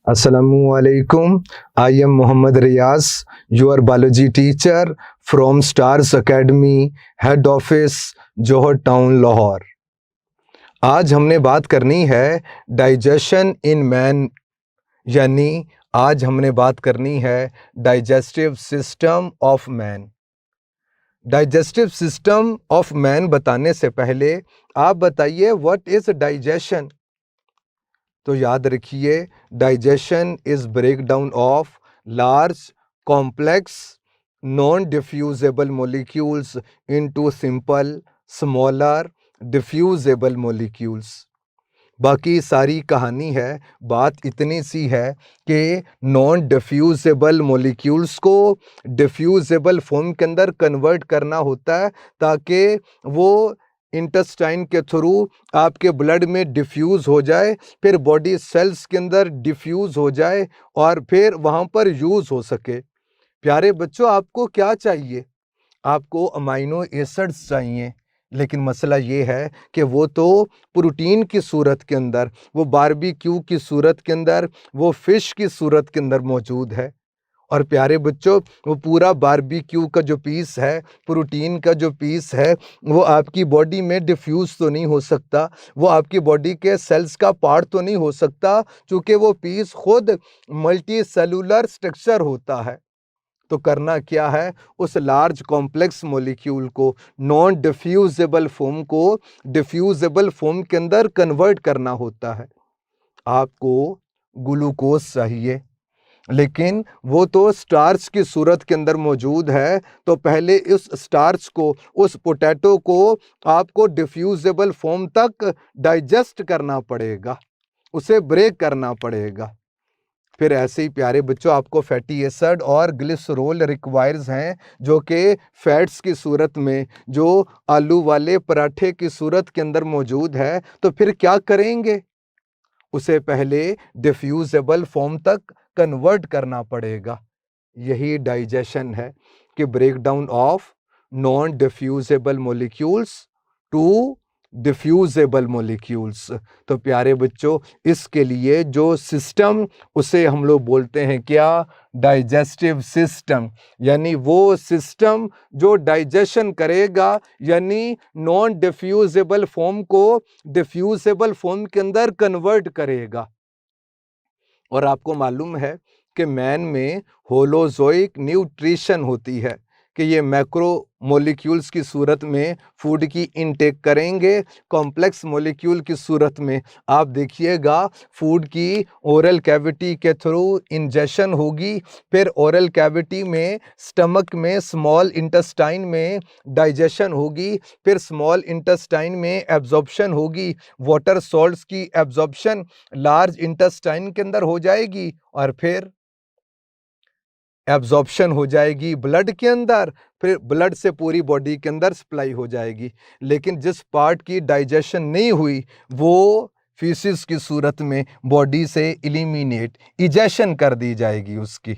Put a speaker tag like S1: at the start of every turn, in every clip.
S1: Assalamualaikum. I am Muhammad Riyaz, your biology teacher from Stars Academy, Head Office, Johar Town, Lahore. आज हमने बात करनी है digestion in man, यानी आज हमने बात करनी है digestive system of man. Digestive system of man बताने से पहले आप बताइए व्हाट इज डाइजेशन। तो याद रखिए, digestion is break down of large complex non diffusible molecules into simple smaller diffusible molecules. बाकी सारी कहानी है, बात इतनी सी है कि नॉन डिफ्यूजेबल मॉलिक्यूल्स को डिफ्यूजेबल फॉर्म के अंदर कन्वर्ट करना होता है ताकि वो इंटेस्टाइन के थ्रू आपके ब्लड में डिफ्यूज़ हो जाए, फिर बॉडी सेल्स के अंदर डिफ्यूज़ हो जाए और फिर वहाँ पर यूज़ हो सके। प्यारे बच्चों, आपको क्या चाहिए? आपको अमाइनो एसिड्स चाहिए, लेकिन मसला ये है कि वो तो प्रोटीन की सूरत के अंदर, वो बारबेक्यू की सूरत के अंदर, वो फ़िश की सूरत के अंदर मौजूद है। और प्यारे बच्चों, वो पूरा बारबेक्यू का जो पीस है, प्रोटीन का जो पीस है, वो आपकी बॉडी में डिफ्यूज़ तो नहीं हो सकता, वो आपकी बॉडी के सेल्स का पार्ट तो नहीं हो सकता, चूँकि वो पीस खुद मल्टी सेलुलर स्ट्रक्चर होता है। तो करना क्या है, उस लार्ज कॉम्प्लेक्स मॉलिक्यूल को, नॉन डिफ्यूजेबल फॉर्म को डिफ्यूजेबल फॉर्म के अंदर कन्वर्ट करना होता है। आपको ग्लूकोज चाहिए, लेकिन वो तो स्टार्च की सूरत के अंदर मौजूद है, तो पहले उस स्टार्च को, उस पोटैटो को आपको डिफ्यूजेबल फॉर्म तक डाइजेस्ट करना पड़ेगा, उसे ब्रेक करना पड़ेगा। फिर ऐसे ही प्यारे बच्चों, आपको फैटी एसिड और ग्लिसरॉल रिक्वायर्स हैं, जो कि फैट्स की सूरत में, जो आलू वाले पराठे की सूरत के अंदर मौजूद है। तो फिर क्या करेंगे? उसे पहले डिफ्यूजेबल फॉर्म तक कन्वर्ट करना पड़ेगा। यही डाइजेशन है कि break down of non diffusible molecules to diffusible molecules. तो प्यारे बच्चों, इसके लिए जो सिस्टम, उसे हम लोग बोलते हैं क्या? Digestive system. यानी वो सिस्टम जो डाइजेशन करेगा, यानी नॉन डिफ्यूजेबल फॉर्म को डिफ्यूजेबल फॉर्म के अंदर कन्वर्ट करेगा। और आपको मालूम है कि मैन में होलोजोइक न्यूट्रिशन होती है कि ये मैक्रो मॉलिक्यूल्स की सूरत में फूड की इनटेक करेंगे, कॉम्प्लेक्स मॉलिक्यूल की सूरत में आप देखिएगा फूड की ओरल कैविटी के थ्रू इंजेशन होगी, फिर ओरल कैविटी में, स्टमक में, स्मॉल इंटेस्टाइन में डाइजेशन होगी, फिर स्मॉल इंटेस्टाइन में एब्जॉर्प्शन होगी, वाटर सॉल्ट्स की एब्जॉर्प्शन लार्ज इंटेस्टाइन के अंदर हो जाएगी, और फिर एब्जॉर्प्शन हो जाएगी ब्लड के अंदर, फिर ब्लड से पूरी बॉडी के अंदर सप्लाई हो जाएगी। लेकिन जिस पार्ट की डाइजेशन नहीं हुई, वो फीसिस की सूरत में बॉडी से एलिमिनेट, इजेशन कर दी जाएगी उसकी।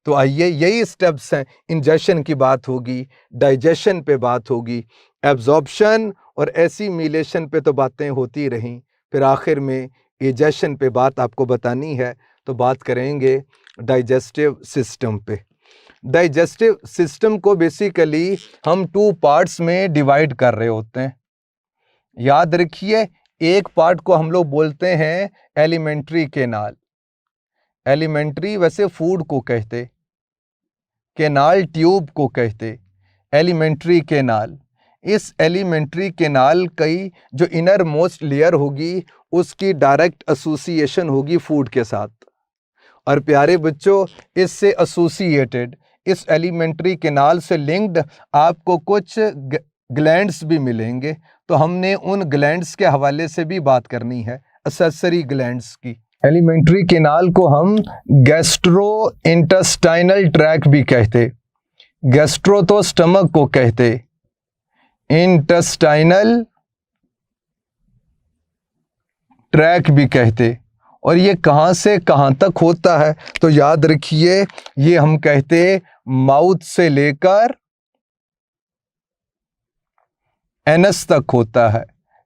S1: तो आइए, यही स्टेप्स हैं। इंजेशन की बात होगी, डाइजेशन पे बात होगी, एब्जॉर्प्शन और एसिमिलेशन पे तो बातें होती रहीं, फिर आखिर में इजेशन पे बात आपको बतानी है। तो बात करेंगे डाइजेस्टिव सिस्टम पे। डाइजेस्टिव सिस्टम को बेसिकली हम 2 पार्ट्स में डिवाइड कर रहे होते हैं। याद रखिए, एक पार्ट को हम लोग बोलते हैं एलिमेंट्री केनाल। एलिमेंट्री वैसे फूड को कहते, केनाल ट्यूब को कहते, एलिमेंट्री केनाल। इस एलिमेंट्री केनाल की जो इनर मोस्ट लेयर होगी, उसकी डायरेक्ट एसोसिएशन होगी फूड के साथ। और प्यारे बच्चों, इससे एसोसिएटेड, इस एलिमेंट्री केनाल से लिंक्ड आपको कुछ ग्लैंड्स भी मिलेंगे। तो हमने उन ग्लैंड्स के हवाले से भी बात करनी है, एक्सेसरी ग्लैंड्स की। एलिमेंट्री केनाल को हम गैस्ट्रो इंटेस्टाइनल ट्रैक भी कहते। गैस्ट्रो तो स्टमक को कहते, इंटेस्टाइनल ट्रैक भी कहते। और ये कहाँ से कहाँ तक होता है? तो याद रखिए, ये हम कहते माउथ से लेकर एनस तक होता है।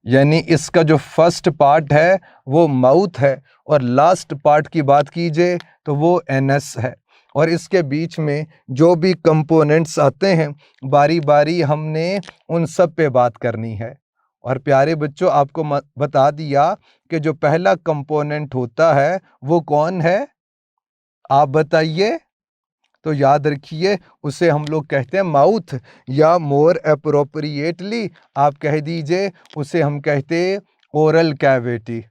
S1: यानी इसका जो फर्स्ट पार्ट है वो माउथ है और लास्ट पार्ट की बात कीजिए तो वो एनस है। और इसके बीच में जो भी कंपोनेंट्स आते हैं बारी बारी हमने उन सब पे बात करनी है। और प्यारे बच्चों, आपको बता दिया कि जो पहला कंपोनेंट होता है वो कौन है, आप बताइए। तो याद रखिए उसे हम लोग कहते हैं माउथ, या मोर अप्रोप्रिएटली आप कह दीजिए उसे हम कहते हैं ओरल कैविटी।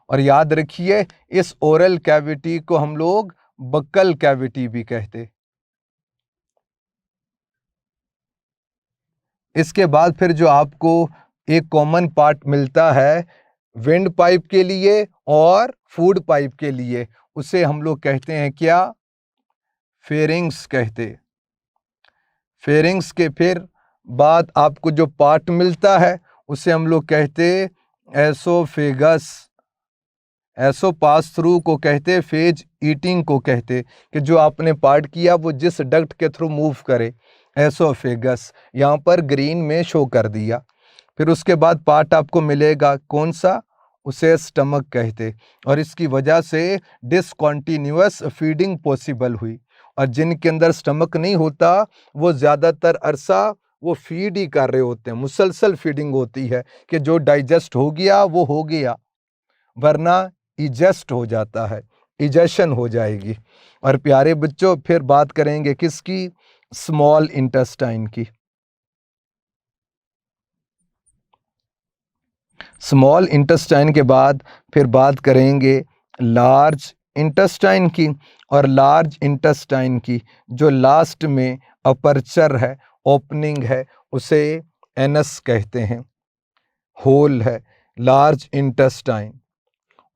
S1: और याद रखिए इस ओरल कैविटी को हम लोग बक्कल कैविटी भी कहते। इसके बाद फिर जो आपको एक कॉमन पार्ट मिलता है विंड पाइप के लिए और फूड पाइप के लिए, उसे हम लोग कहते हैं क्या, फेरिंग्स कहते। फेरिंग्स के फिर बाद आपको जो पार्ट मिलता है उसे हम लोग कहते एसोफेगस। एसो पास थ्रू को कहते, फेज ईटिंग को कहते, कि जो आपने पार्ट किया वो जिस डक्ट के थ्रू मूव करे, एसोफेगस यहाँ पर ग्रीन में शो कर दिया। फिर उसके बाद पार्ट आपको मिलेगा कौन सा, उसे स्टमक कहते। और इसकी वजह से डिसकॉन्टीन्यूअस फीडिंग पॉसिबल हुई। और जिनके अंदर स्टमक नहीं होता वो ज़्यादातर अरसा वो फीड ही कर रहे होते हैं, मुसलसल फीडिंग होती है कि जो डाइजेस्ट हो गया वो हो गया, वरना इजेस्ट हो जाता है, इजेशन हो जाएगी। और प्यारे बच्चों फिर बात करेंगे किसकी, स्मॉल इंटेस्टाइन की। स्मॉल इंटेस्टाइन के बाद फिर बात करेंगे लार्ज इंटेस्टाइन की। और लार्ज इंटेस्टाइन की जो लास्ट में अपर्चर है, ओपनिंग है, उसे एनस कहते हैं, होल है लार्ज इंटेस्टाइन।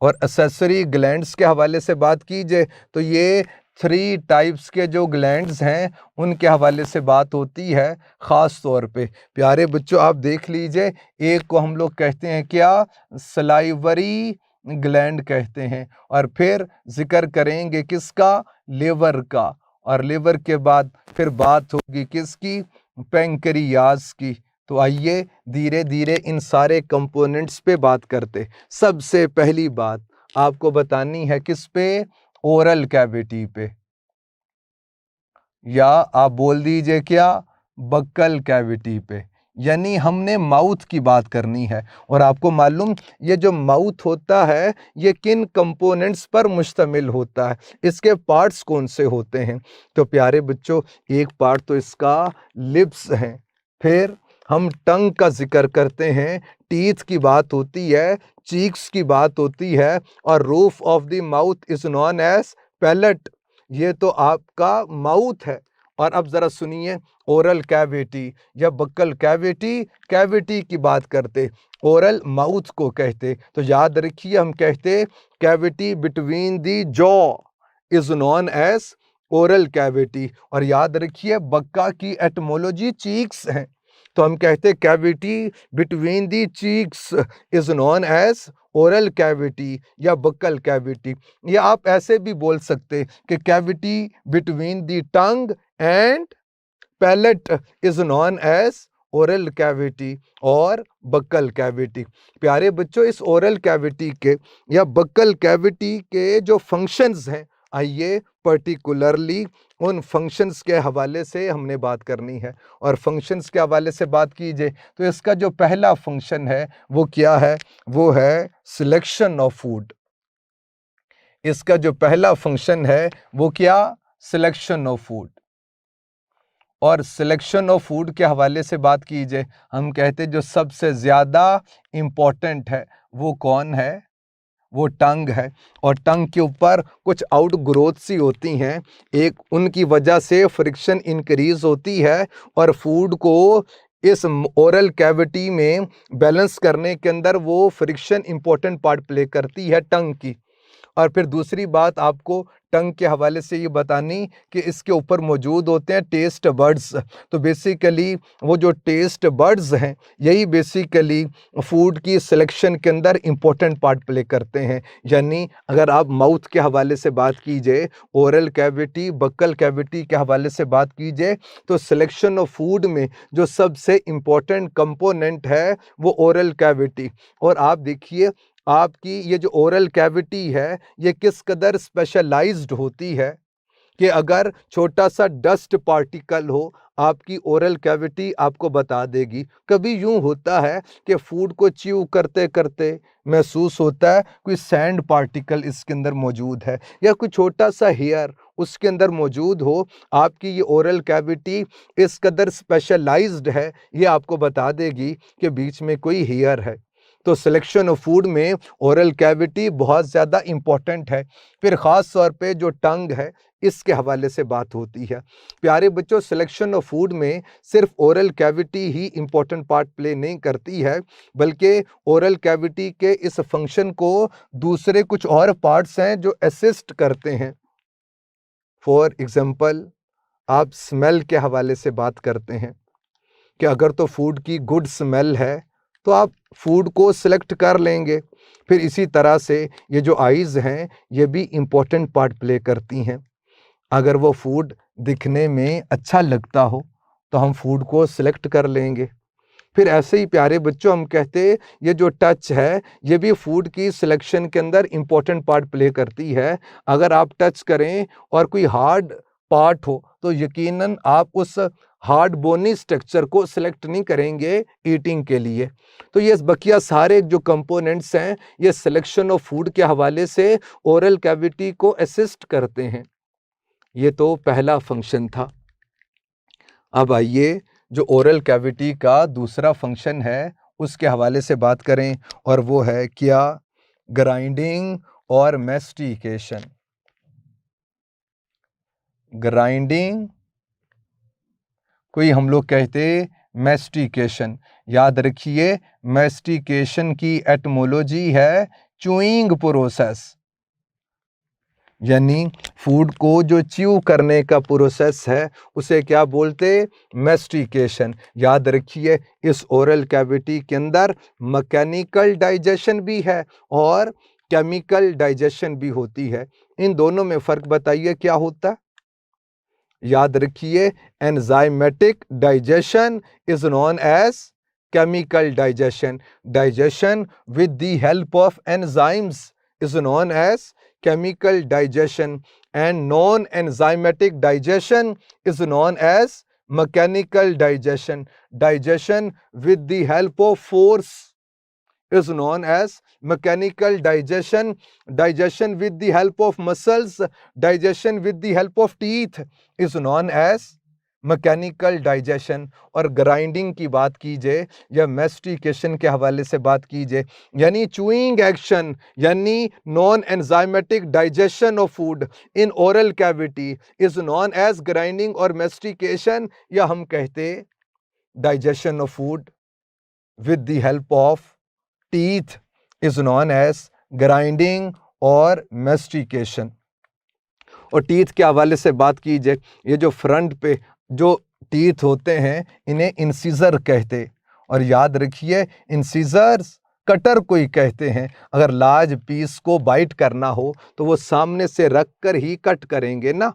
S1: और एसेसरी ग्लैंड्स के हवाले से बात कीजिए तो ये 3 टाइप्स के जो ग्लैंड्स हैं उनके हवाले से बात होती है ख़ास तौर पे। प्यारे बच्चों आप देख लीजिए, एक को हम लोग कहते हैं क्या, सलाइवरी ग्लैंड कहते हैं। और फिर जिक्र करेंगे किसका, लिवर का। और लिवर के बाद फिर बात होगी किसकी, पेंक्रियाज की। तो आइए धीरे धीरे इन सारे कंपोनेंट्स पे बात करते। सबसे पहली बात आपको बतानी है किस पे, ओरल कैविटी पे, या आप बोल दीजिए क्या, बक्कल कैविटी पे। यानी हमने माउथ की बात करनी है। और आपको मालूम ये जो माउथ होता है ये किन कंपोनेंट्स पर मुश्तमिल होता है, इसके पार्ट्स कौन से होते हैं। तो प्यारे बच्चों एक पार्ट तो इसका लिप्स हैं, फिर हम टंग का जिक्र करते हैं, टीथ की बात होती है, चीक्स की बात होती है, और roof of the mouth is known as palate. ये तो आपका माउथ है। और अब ज़रा सुनिए, ओरल कैविटी या बक्कल कैविटी, कैविटी की बात करते ओरल माउथ को कहते। तो याद रखिए हम कहते cavity between the jaw is known as oral cavity. और याद रखिए बक्का की एटमोलॉजी चीक्स हैं, तो हम कहते cavity between the cheeks is known as oral cavity या बक्कल कैविटी। या आप ऐसे भी बोल सकते कि cavity between the tongue and palate is known as oral cavity और बक्कल कैविटी। प्यारे बच्चों इस ओरल कैविटी के या बक्कल कैविटी के जो फंक्शंस हैं, आइए पर्टिकुलरली उन फंक्शंस के हवाले से हमने बात करनी है। और फंक्शंस के हवाले से बात कीजिए तो इसका जो पहला फंक्शन है वो क्या है, वो है सिलेक्शन ऑफ फूड। इसका जो पहला फंक्शन है वो क्या, सिलेक्शन ऑफ फूड। और सिलेक्शन ऑफ फूड के हवाले से बात कीजिए, हम कहते जो सबसे ज़्यादा इम्पोर्टेंट है वो कौन है, वो टंग है। और टंग के ऊपर कुछ आउट ग्रोथ सी होती हैं, एक उनकी वजह से फ्रिक्शन इंक्रीज होती है और फूड को इस ओरल कैविटी में बैलेंस करने के अंदर वो फ्रिक्शन इंपॉर्टेंट पार्ट प्ले करती है टंग की। और फिर दूसरी बात आपको टंग के हवाले से ये बतानी कि इसके ऊपर मौजूद होते हैं टेस्ट बड्स। तो बेसिकली वो जो टेस्ट बड्स हैं यही बेसिकली फूड की सिलेक्शन के अंदर इम्पोर्टेंट पार्ट प्ले करते हैं। यानी अगर आप माउथ के हवाले से बात कीजिए, ओरल कैविटी, बक्कल कैविटी के हवाले से बात कीजिए, तो सिलेक्शन ऑफ फूड में जो सबसे इम्पोर्टेंट कंपोनेंट है वो ओरल कैविटी। और आप देखिए आपकी ये जो ओरल कैविटी है ये किस कदर स्पेशलाइज्ड होती है कि अगर छोटा सा डस्ट पार्टिकल हो आपकी ओरल कैविटी आपको बता देगी। कभी यूं होता है कि फूड को च्यू करते करते महसूस होता है कोई सैंड पार्टिकल इसके अंदर मौजूद है या कोई छोटा सा हेयर उसके अंदर मौजूद हो। आपकी ये ओरल कैविटी इस कदर स्पेशलाइज्ड है, ये आपको बता देगी कि बीच में कोई हेयर है। तो सिलेक्शन ऑफ फूड में ओरल कैविटी बहुत ज़्यादा इम्पॉर्टेंट है। फिर ख़ास तौर पे जो टंग है इसके हवाले से बात होती है। प्यारे बच्चों, सिलेक्शन ऑफ फूड में सिर्फ ओरल कैविटी ही इम्पोर्टेंट पार्ट प्ले नहीं करती है, बल्कि ओरल कैविटी के इस फंक्शन को दूसरे कुछ और पार्ट्स हैं जो असिस्ट करते हैं। फॉर एग्जांपल आप स्मेल के हवाले से बात करते हैं कि अगर तो फूड की गुड स्मेल है तो आप फूड को सिलेक्ट कर लेंगे। फिर इसी तरह से ये जो आइज़ हैं ये भी इम्पोर्टेंट पार्ट प्ले करती हैं। अगर वो फूड दिखने में अच्छा लगता हो तो हम फूड को सिलेक्ट कर लेंगे। फिर ऐसे ही प्यारे बच्चों हम कहते ये जो टच है ये भी फूड की सिलेक्शन के अंदर इम्पोर्टेंट पार्ट प्ले करती है। अगर आप टच करें और कोई हार्ड पार्ट हो तो यकीनन आप उस हार्ड बोनी स्ट्रक्चर को सिलेक्ट नहीं करेंगे ईटिंग के लिए। तो ये बकिया सारे जो कंपोनेंट्स हैं ये सिलेक्शन ऑफ फूड के हवाले से ओरल कैविटी को असिस्ट करते हैं। ये तो पहला फंक्शन था। अब आइए जो ओरल कैविटी का दूसरा फंक्शन है उसके हवाले से बात करें, और वो है क्या? ग्राइंडिंग और मैस्टिकेशन। ग्राइंडिंग कोई हम लोग कहते मैस्टिकेशन। याद रखिए मैस्टिकेशन की एटमोलॉजी है च्यूइंग प्रोसेस, यानी फूड को जो च्यू करने का प्रोसेस है उसे क्या बोलते? मैस्टिकेशन। याद रखिए इस ओरल कैविटी के अंदर मैकेनिकल डाइजेशन भी है और केमिकल डाइजेशन भी होती है। इन दोनों में फ़र्क बताइए क्या होता है? याद रखिए enzymatic digestion is known as chemical digestion. Digestion with the help of enzymes is known as chemical digestion, and non-enzymatic digestion is known as mechanical digestion. Digestion with the help of force is known as mechanical digestion. Digestion with the help of muscles, digestion with the help of teeth is known as mechanical digestion. और grinding की बात कीजिए या mastication के हवाले से बात कीजिए, यानी चूइंग एक्शन, यानी non enzymatic digestion of food in oral cavity is known as grinding और मैस्टिकेशन, या हम कहते digestion of food with the help of teeth is known as grinding और मैस्टिकेशन। और टीथ के हवाले से बात कीजिए, ये जो फ्रंट पे जो टीथ होते हैं इन्हें इंसीजर कहते, और याद रखिए इंसीजर्स कटर को ही कहते हैं। अगर लार्ज पीस को बाइट करना हो तो वो सामने से रख कर ही कट करेंगे ना।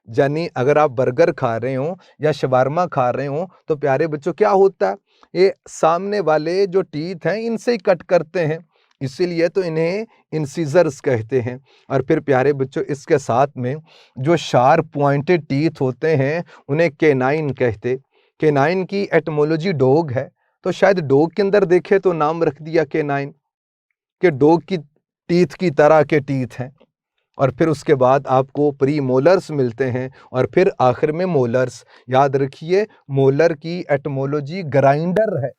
S1: यानी अगर आप बर्गर खा रहे हो या शवारमा खा रहे हो तो प्यारे बच्चों क्या होता है, ये सामने वाले जो टीथ हैं इनसे ही कट करते हैं, इसीलिए तो इन्हें इंसीजर्स कहते हैं। और फिर प्यारे बच्चों इसके साथ में जो शार्प पॉइंटेड टीथ होते हैं उन्हें केनाइन कहते। केनाइन की एटमोलॉजी डॉग है, तो शायद डॉग के अंदर देखे तो नाम रख दिया केनाइन, कि डॉग की टीथ की तरह के टीथ हैं। और फिर उसके बाद आपको प्री मोलर्स मिलते हैं और फिर आखिर में मोलर्स। याद रखिए मोलर की एटमोलॉजी ग्राइंडर है,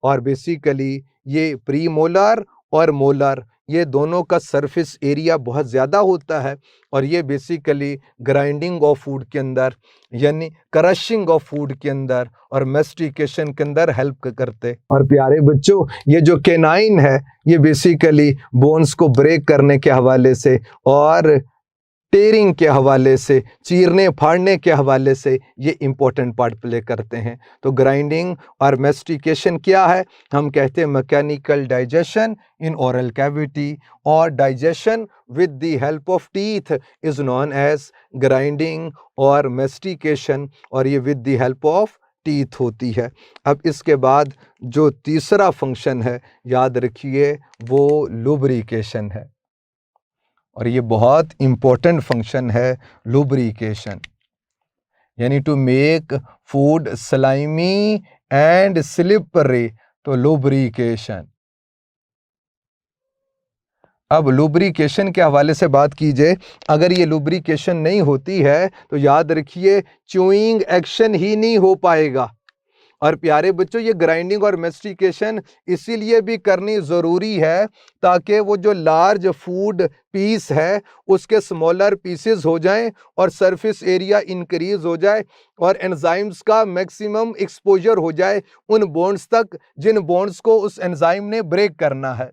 S1: और बेसिकली ये प्री मोलर और मोलर ये दोनों का सरफेस एरिया बहुत ज़्यादा होता है और ये बेसिकली ग्राइंडिंग ऑफ फूड के अंदर यानी क्रशिंग ऑफ फूड के अंदर और मेस्टिकेशन के अंदर हेल्प करते। और प्यारे बच्चों, ये जो केनाइन है ये बेसिकली बोन्स को ब्रेक करने के हवाले से और टेयरिंग के हवाले से, चीरने फाड़ने के हवाले से ये इम्पोर्टेंट पार्ट प्ले करते हैं। तो ग्राइंडिंग और मेस्टिकेशन क्या है? हम कहते हैं mechanical digestion in oral cavity और digestion with the help of teeth is known as grinding और मेस्टिकेशन, और ये with the help of teeth होती है। अब इसके बाद जो तीसरा फंक्शन है याद रखिए वो लुब्रिकेशन है और ये बहुत इम्पोर्टेंट फंक्शन है लुब्रिकेशन, यानी to make food slimy and slippery. तो लुब्रिकेशन। अब लुब्रिकेशन के हवाले से बात कीजिए, अगर ये लुब्रिकेशन नहीं होती है तो याद रखिए च्यूइंग एक्शन ही नहीं हो पाएगा। और प्यारे बच्चों, ये ग्राइंडिंग और मेस्टिकेशन इसीलिए भी करनी ज़रूरी है ताकि वो जो लार्ज फूड पीस है उसके स्मॉलर पीसेस हो जाएं और सरफेस एरिया इंक्रीज हो जाए और एंजाइम्स का मैक्सिमम एक्सपोजर हो जाए उन बॉन्ड्स तक जिन बॉन्ड्स को उस एंजाइम ने ब्रेक करना है।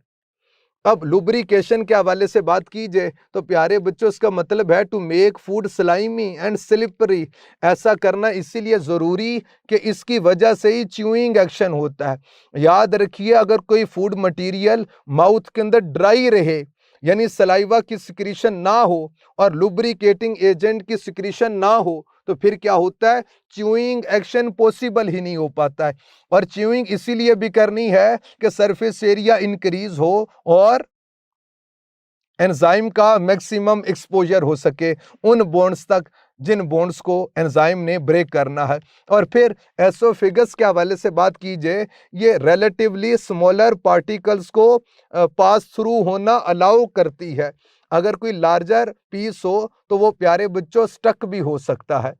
S1: अब लुब्रिकेशन के हवाले से बात कीजिए तो प्यारे बच्चों इसका मतलब है to make food slimy and slippery. ऐसा करना इसीलिए ज़रूरी कि इसकी वजह से ही च्यूइंग एक्शन होता है। याद रखिए अगर कोई फूड मटेरियल माउथ के अंदर ड्राई रहे यानी सलाइवा की सिक्रीशन ना हो और लुब्रिकेटिंग एजेंट की सिक्रीशन ना हो तो फिर क्या होता है? च्यूइंग एक्शन पॉसिबल ही नहीं हो पाता है। और च्यूइंग इसीलिए भी करनी है कि सरफेस एरिया इंक्रीज हो और एंजाइम का मैक्सिमम एक्सपोजर हो सके उन बॉन्ड्स तक जिन बॉन्ड्स को एंजाइम ने ब्रेक करना है। और फिर एसोफेगस के हवाले से बात कीजिए, ये रिलेटिवली स्मॉलर पार्टिकल्स को पास थ्रू होना अलाउ करती है। अगर कोई लार्जर पीस हो तो वो प्यारे बच्चों स्टक भी हो सकता है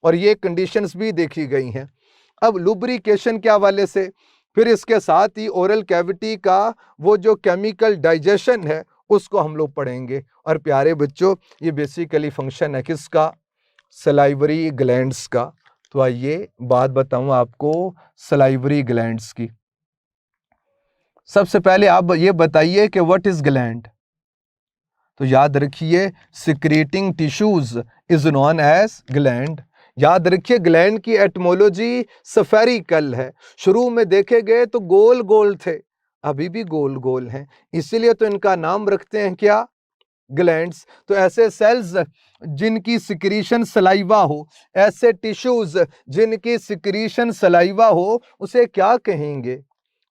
S1: और ये कंडीशंस भी देखी गई हैं। अब लुब्रिकेशन के हवाले से फिर इसके साथ ही ओरल कैविटी का वो जो केमिकल डाइजेशन है उसको हम लोग पढ़ेंगे। और प्यारे बच्चों ये बेसिकली फंक्शन है किसका? सलाइवरी ग्लैंड्स का। तो आइए बात बताऊं आपको सलाइवरी ग्लैंड्स की। सबसे पहले आप ये बताइए कि व्हाट इज ग्लैंड? तो याद रखिए secreting tissues is known as gland. याद रखिए ग्लैंड की एटमोलॉजी सफेरिकल है। शुरू में देखे गए तो गोल गोल थे, अभी भी गोल गोल हैं, इसीलिए तो इनका नाम रखते हैं क्या? ग्लैंड्स। तो ऐसे सेल्स जिनकी सिक्रीशन सलाइवा हो, ऐसे टिश्यूज जिनकी सिक्रीशन सलाइवा हो, उसे क्या कहेंगे?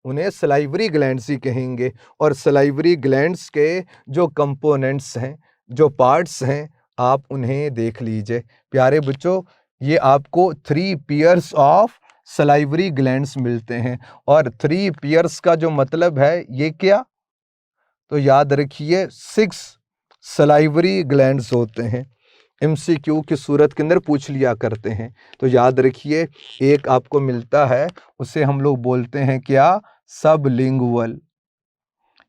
S1: उन्हें सलाइवरी ग्लैंड्स ही कहेंगे। और सलाइवरी ग्लैंड्स के जो कंपोनेंट्स हैं, जो पार्ट्स हैं, आप उन्हें देख लीजिए। प्यारे बच्चों ये आपको 3 पेयर्स ऑफ सलाइवरी ग्लैंड्स मिलते हैं। और 3 पेयर्स का जो मतलब है ये क्या? तो याद रखिए 6 सलाइवरी ग्लैंड्स होते हैं। MCQ की सूरत के अंदर पूछ लिया करते हैं। तो याद रखिए एक आपको मिलता है उसे हम लोग बोलते हैं क्या? सबलिंगुअल।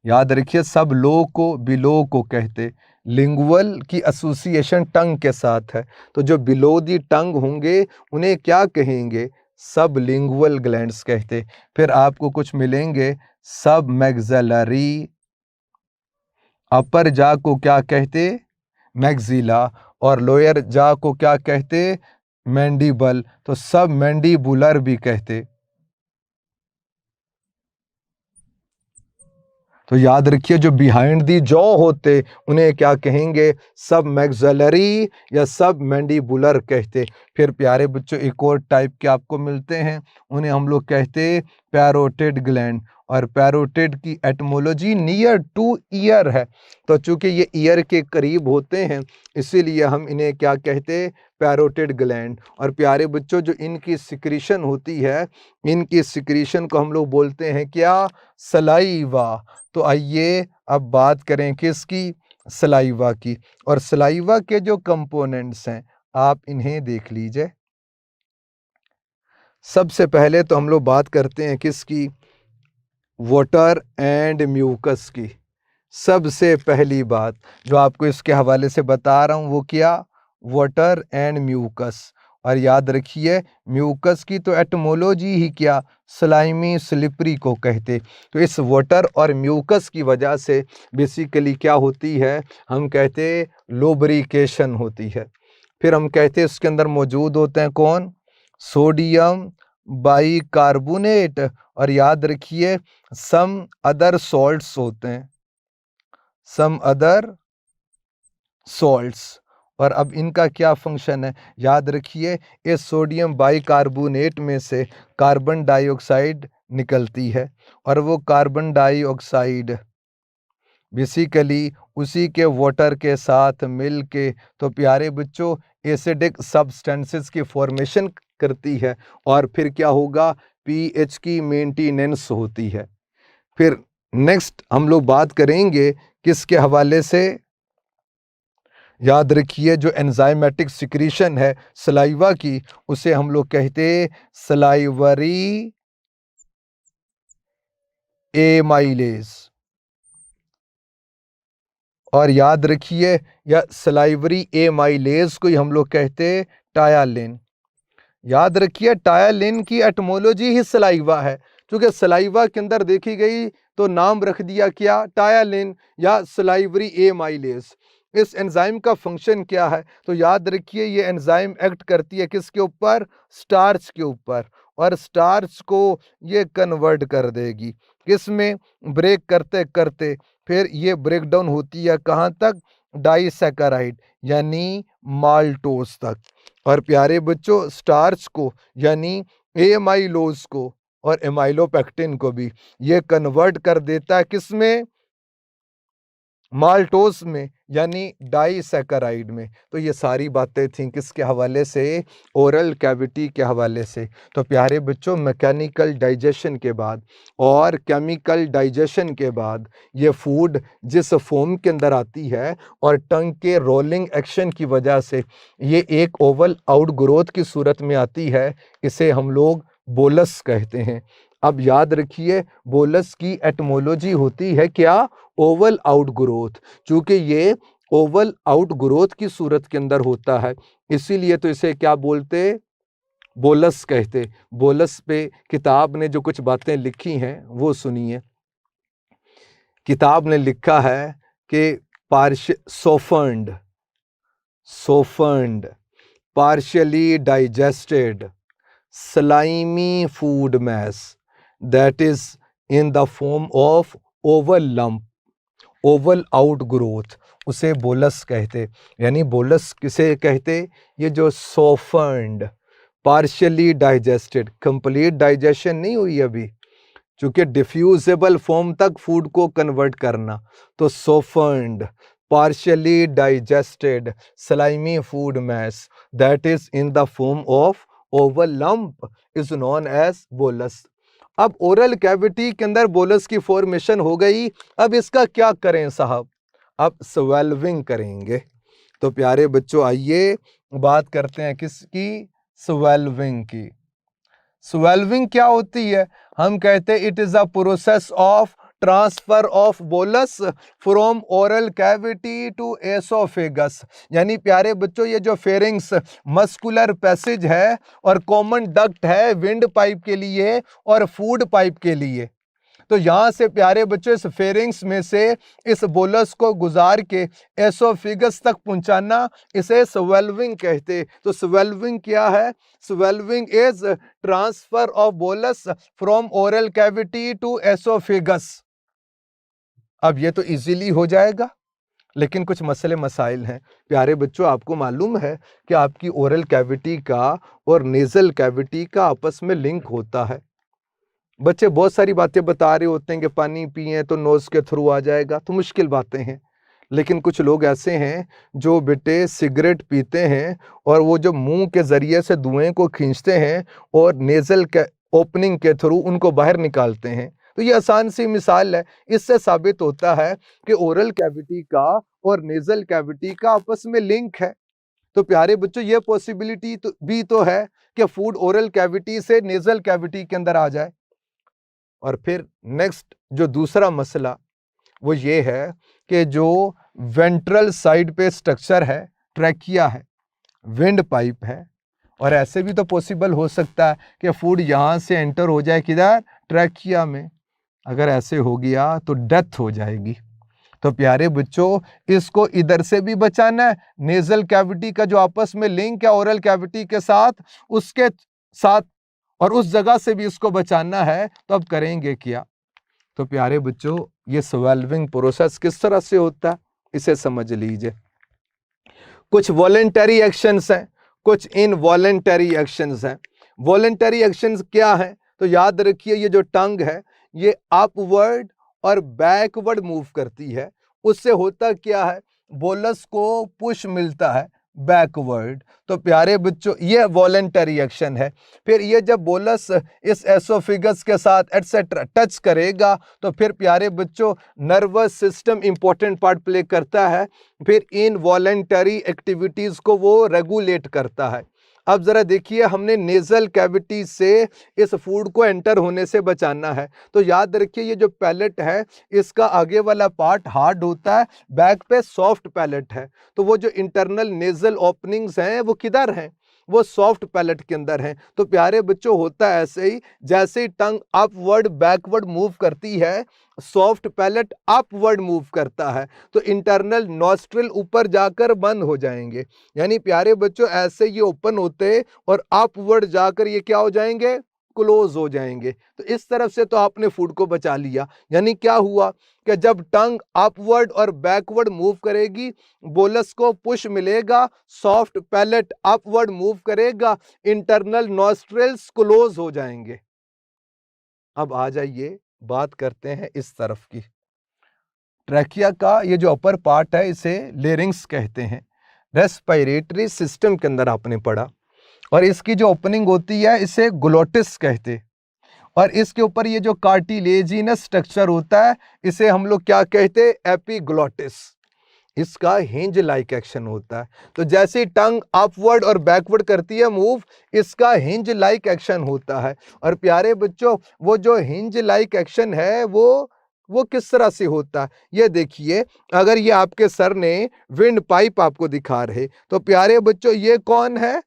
S1: याद रखिए सब लो को बिलो को कहते, लिंगुअल की एसोसिएशन टंग के साथ है। तो जो बिलो दी टंग होंगे उन्हें क्या कहेंगे? सबलिंगुअल ग्लैंड्स कहते। फिर आपको कुछ मिलेंगे सब मैग्जिलरी, अपर जा को क्या कहते? मैग्जिला, और लोअर जा को क्या कहते? मैंडिबल। तो सब मैंडिबुलर भी कहते। तो याद रखिए जो बिहाइंड दी जॉ होते उन्हें क्या कहेंगे? सब मैग्जिलरी या सब मैंडिबुलर कहते। फिर प्यारे बच्चों एक और टाइप के आपको मिलते हैं, उन्हें हम लोग कहते पैरोटिड ग्लैंड। और पैरोटिड की एटमोलॉजी नियर टू ईयर है। तो चूंकि ये ईयर के करीब होते हैं इसीलिए हम इन्हें क्या कहते? Parotid gland. और प्यारे बच्चों जो इनकी सिक्रीशन होती है, इनकी सिक्रीशन को हम लोग बोलते हैं क्या? सलाइवा। तो आइए अब बात करें किसकी? सलाइवा की। और सलाइवा के जो कंपोनेंट्स हैं आप इन्हें देख लीजिए। सबसे पहले तो हम लोग बात करते हैं किसकी? वाटर एंड म्यूकस की। सबसे पहली बात जो आपको इसके हवाले से बता रहा हूँ वो क्या, वाटर एंड म्यूकस। और याद रखिए म्यूकस की तो एटमोलॉजी ही क्या, स्लाइमी स्लिपरी को कहते। तो इस वाटर और म्यूकस की वजह से बेसिकली क्या होती है, हम कहते लुब्रिकेशन होती है। फिर हम कहते इसके अंदर मौजूद होते हैं कौन, सोडियम बाइकार्बोनेट, और याद रखिए सम अदर सॉल्ट्स होते हैं, सम अदर सॉल्ट्स। और अब इनका क्या फंक्शन है, याद रखिए इस सोडियम बाइकार्बोनेट में से कार्बन डाइऑक्साइड निकलती है, और वो कार्बन डाइऑक्साइड बेसिकली उसी के वाटर के साथ मिल के तो प्यारे बच्चों एसिडिक सब्सटेंसेस की फॉर्मेशन करती है, और फिर क्या होगा, पीएच की मेंटेनेंस होती है। फिर नेक्स्ट हम लोग बात करेंगे किसके हवाले से, याद रखिए जो एंजाइमेटिक सिक्रीशन है सलाइवा की, उसे हम लोग कहते सलाइवरी एमाइलेज। और याद रखिए या सलाइवरी एमाइलेज को ही हम लोग कहते टायालिन। याद रखिए टायालिन की एटमोलॉजी ही सलाइवा है, क्योंकि सलाइवा के अंदर देखी गई तो नाम रख दिया क्या, टायालिन या सलाइवरी एमाइलेज। इस एंजाइम का फंक्शन क्या है, तो याद रखिए ये एंजाइम एक्ट करती है किसके ऊपर, स्टार्च के ऊपर, और स्टार्च को ये कन्वर्ट कर देगी किसमें, ब्रेक करते करते फिर ये ब्रेक डाउन होती है कहाँ तक, डाइसैकेराइड यानी माल्टोस तक। और प्यारे बच्चों स्टार्च को यानी एमाइलोज को और एमाइलोपेक्टिन को भी ये कन्वर्ट कर देता है किसमें, माल्टोस में यानी डाइसैकेराइड में। तो ये सारी बातें थीं किसके हवाले से, ओरल कैविटी के हवाले से। तो प्यारे बच्चों मैकेनिकल डाइजेशन के बाद और केमिकल डाइजेशन के बाद ये फूड जिस फॉर्म के अंदर आती है और टंग के रोलिंग एक्शन की वजह से ये एक ओवल आउट ग्रोथ की सूरत में आती है, इसे हम लोग बोलस कहते हैं। अब याद रखिए बोलस की एटमोलॉजी होती है क्या, ओवल आउट ग्रोथ। चूंकि ये ओवल आउट ग्रोथ की सूरत के अंदर होता है इसीलिए तो इसे क्या बोलते, बोलस कहते। बोलस पे किताब ने जो कुछ बातें लिखी हैं वो सुनिए। किताब ने लिखा है कि सोफंड सोफंड partially digested slimy food mass that is in the form of oval lump, Oval out growth, उसे बोलस कहते। यानी बोलस किसे कहते, ये जो सोफंड पार्शियली डाइजेस्टेड, कंप्लीट डाइजेशन नहीं हुई अभी, चूंकि डिफ्यूजेबल फॉर्म तक फूड को कन्वर्ट करना, तो सोफंड partially digested slimy food mass that is in the form of oval lump is known as bolus। अब ओरल कैविटी के अंदर बोलस की फॉर्मेशन हो गई, अब इसका क्या करें साहब, अब स्वेल्विंग करेंगे। तो प्यारे बच्चों आइए बात करते हैं किसकी, स्वेल्विंग की। स्वेल्विंग क्या होती है, हम कहते हैं it is a process of transfer of bolus from oral cavity to esophagus. यानी प्यारे बच्चों ये जो फेरिंग्स मस्कुलर पैसेज है और कॉमन डक्ट है विंड पाइप के लिए और फूड पाइप के लिए, तो यहाँ से प्यारे बच्चों इस फेरिंग्स में से इस बोलस को गुजार के एसोफिगस तक पहुंचाना, इसे स्वेल्विंग कहते। तो स्वेल्विंग क्या है, swallowing is transfer of bolus from oral cavity to oesophagus. अब ये तो इजीली हो जाएगा, लेकिन कुछ मसले मसाइल हैं। प्यारे बच्चों आपको मालूम है कि आपकी ओरल कैविटी का और नेजल कैविटी का आपस में लिंक होता है। बच्चे बहुत सारी बातें बता रहे होते हैं कि पानी पिए तो नोज के थ्रू आ जाएगा, तो मुश्किल बातें हैं। लेकिन कुछ लोग ऐसे हैं जो बेटे सिगरेट पीते हैं और वो जो मुंह के जरिए से धुएं को खींचते हैं और नेजल के ओपनिंग के थ्रू उनको बाहर निकालते हैं। तो ये आसान सी मिसाल है, इससे साबित होता है कि ओरल कैविटी का और नेजल कैविटी का आपस में लिंक है। तो प्यारे बच्चों ये पॉसिबिलिटी भी तो है कि फूड ओरल कैविटी से नेजल कैविटी के अंदर आ जाए। और फिर नेक्स्ट जो दूसरा मसला, वो ये है कि जो वेंट्रल साइड पे स्ट्रक्चर है, ट्रैकिया है, विंड पाइप है, और ऐसे भी तो पॉसिबल हो सकता है कि फूड यहाँ से एंटर हो जाए किधर, ट्रैकिया में। अगर ऐसे हो गया तो डेथ हो जाएगी। तो प्यारे बच्चों, इसको इधर से भी बचाना है, नेजल कैविटी का जो आपस में लिंक है ओरल कैविटी के साथ, उसके साथ, और उस जगह से भी इसको बचाना है। तो अब करेंगे क्या? तो प्यारे बच्चों, ये स्वेल्विंग प्रोसेस किस तरह से होता है इसे समझ लीजिए। कुछ वॉलेंटरी एक्शंस हैं, कुछ इनवॉलेंटरी एक्शंस हैं। वॉलेंटरी एक्शंस क्या है? तो याद रखिए, ये जो टंग है ये अपवर्ड और बैकवर्ड मूव करती है। उससे होता क्या है, बोलस को पुश मिलता है बैकवर्ड। तो प्यारे बच्चों, ये वॉलेंटरी एक्शन है। फिर ये जब बोलस इस एसोफिगस के साथ एटसेट्रा टच करेगा तो फिर प्यारे बच्चों nervous system important part play करता है। फिर इनवॉलेंटरी एक्टिविटीज को वो रेगुलेट करता है। अब जरा देखिए, हमने नेजल कैविटी से इस फूड को एंटर होने से बचाना है। तो याद रखिए, ये जो पैलेट है इसका आगे वाला पार्ट हार्ड होता है, बैक पे सॉफ्ट पैलेट है। तो वो जो इंटरनल नेजल ओपनिंग्स हैं वो किधर हैं? वो सॉफ्ट पैलेट के अंदर हैं। तो प्यारे बच्चों, होता है ऐसे ही, जैसे ही टंग अपवर्ड बैकवर्ड मूव करती है, सॉफ्ट पैलेट अपवर्ड मूव करता है, तो इंटरनल नॉस्ट्रिल ऊपर जाकर बंद हो जाएंगे। यानी प्यारे बच्चों, ऐसे ये ओपन होते और अपवर्ड जाकर ये क्या हो जाएंगे, क्लोज हो जाएंगे। तो इस तरफ से तो आपने फूड को बचा लिया। यानी क्या हुआ कि जब टंग अपवर्ड और बैकवर्ड मूव करेगी, बोलस को पुश मिलेगा, सॉफ्ट पैलेट अपवर्ड मूव करेगा, इंटरनल नॉस्ट्रिल्स क्लोज हो जाएंगे। अब आ जाइए, बात करते हैं इस तरफ की। ट्रैकिया का ये जो अपर पार्ट है इसे लेरिंग्स कहते हैं। रेस्पिरेटरी सिस्टम के अंदर आपने पढ़ा। और इसकी जो ओपनिंग होती है इसे ग्लोटिस कहते। और इसके ऊपर ये जो कार्टिलेजिनस स्ट्रक्चर होता है इसे हम लोग क्या कहते, एपिग्लोटिस। इसका हिंज लाइक एक्शन होता है। तो जैसे टंग अपवर्ड और बैकवर्ड करती है मूव, इसका हिंज लाइक एक्शन होता है। और प्यारे बच्चों, वो जो हिंज लाइक एक्शन है वो किस तरह से होता है, ये देखिए। अगर ये आपके सर ने विंड पाइप आपको दिखा रहे, तो प्यारे बच्चों ये कौन है?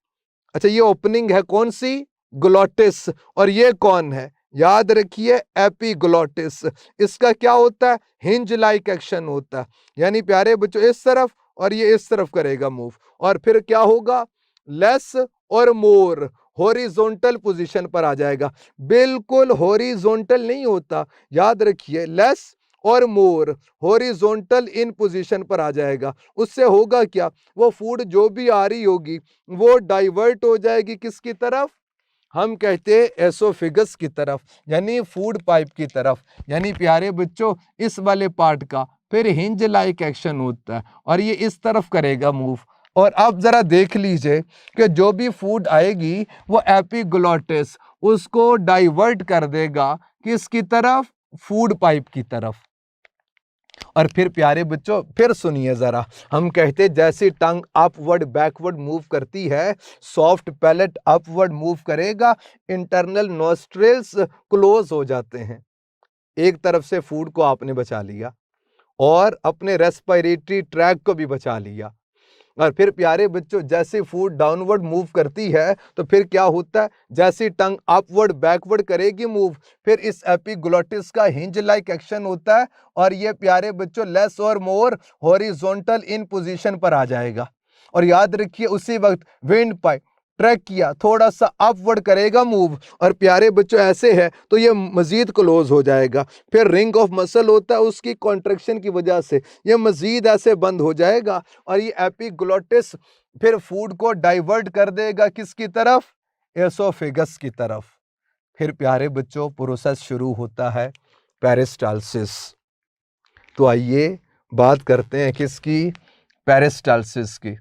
S1: अच्छा, ये ओपनिंग है कौन सी, ग्लोटिस। और ये कौन है, याद रखिए, एपिग्लोटिस। इसका क्या होता है, हिंज लाइक एक्शन होता है। यानी प्यारे बच्चों, इस तरफ और ये इस तरफ करेगा मूव, और फिर क्या होगा, लेस और मोर हॉरिजॉन्टल पोजीशन पर आ जाएगा। बिल्कुल हॉरिजॉन्टल नहीं होता, याद रखिए, लेस और मोर हॉरिजॉन्टल इन पोजीशन पर आ जाएगा। उससे होगा क्या, वो फूड जो भी आ रही होगी वो डाइवर्ट हो जाएगी किसकी तरफ, हम कहते हैं एसोफिगस की तरफ, यानी फूड पाइप की तरफ। यानी प्यारे बच्चों, इस वाले पार्ट का फिर हिंज लाइक एक्शन होता है और ये इस तरफ करेगा मूव। और अब जरा देख लीजिए कि जो भी फूड आएगी वो एपिग्लोटिस उसको डाइवर्ट कर देगा किसकी तरफ, फूड पाइप की तरफ। और फिर प्यारे बच्चों, फिर सुनिए जरा, हम कहते जैसे टंग अपवर्ड बैकवर्ड मूव करती है, सॉफ्ट पैलेट अपवर्ड मूव करेगा, इंटरनल नॉस्ट्रिल्स क्लोज हो जाते हैं। एक तरफ से फूड को आपने बचा लिया और अपने रेस्पिरेटरी ट्रैक को भी बचा लिया। और फिर प्यारे बच्चों, जैसे फूड डाउनवर्ड मूव करती है तो फिर क्या होता है, जैसे टंग अपवर्ड बैकवर्ड करेगी मूव, फिर इस एपिग्लोटिस का हिंज लाइक एक्शन होता है और ये प्यारे बच्चों लेस और मोर हॉरिजॉन्टल इन पोजीशन पर आ जाएगा। और याद रखिए, उसी वक्त विंड पाइप ट्रैक किया, थोड़ा सा अपवर्ड करेगा मूव, और प्यारे बच्चों ऐसे है तो ये मजीद क्लोज हो जाएगा। फिर रिंग ऑफ मसल होता है, उसकी कॉन्ट्रैक्शन की वजह से ये मजीद ऐसे बंद हो जाएगा और ये एपिग्लोटिस फिर फूड को डाइवर्ट कर देगा किसकी तरफ, एसोफेगस की तरफ। फिर प्यारे बच्चों प्रोसेस शुरू होता है पेरिस्टालसिस। तो आइए बात करते हैं किसकी, पेरिस्टालसिस की।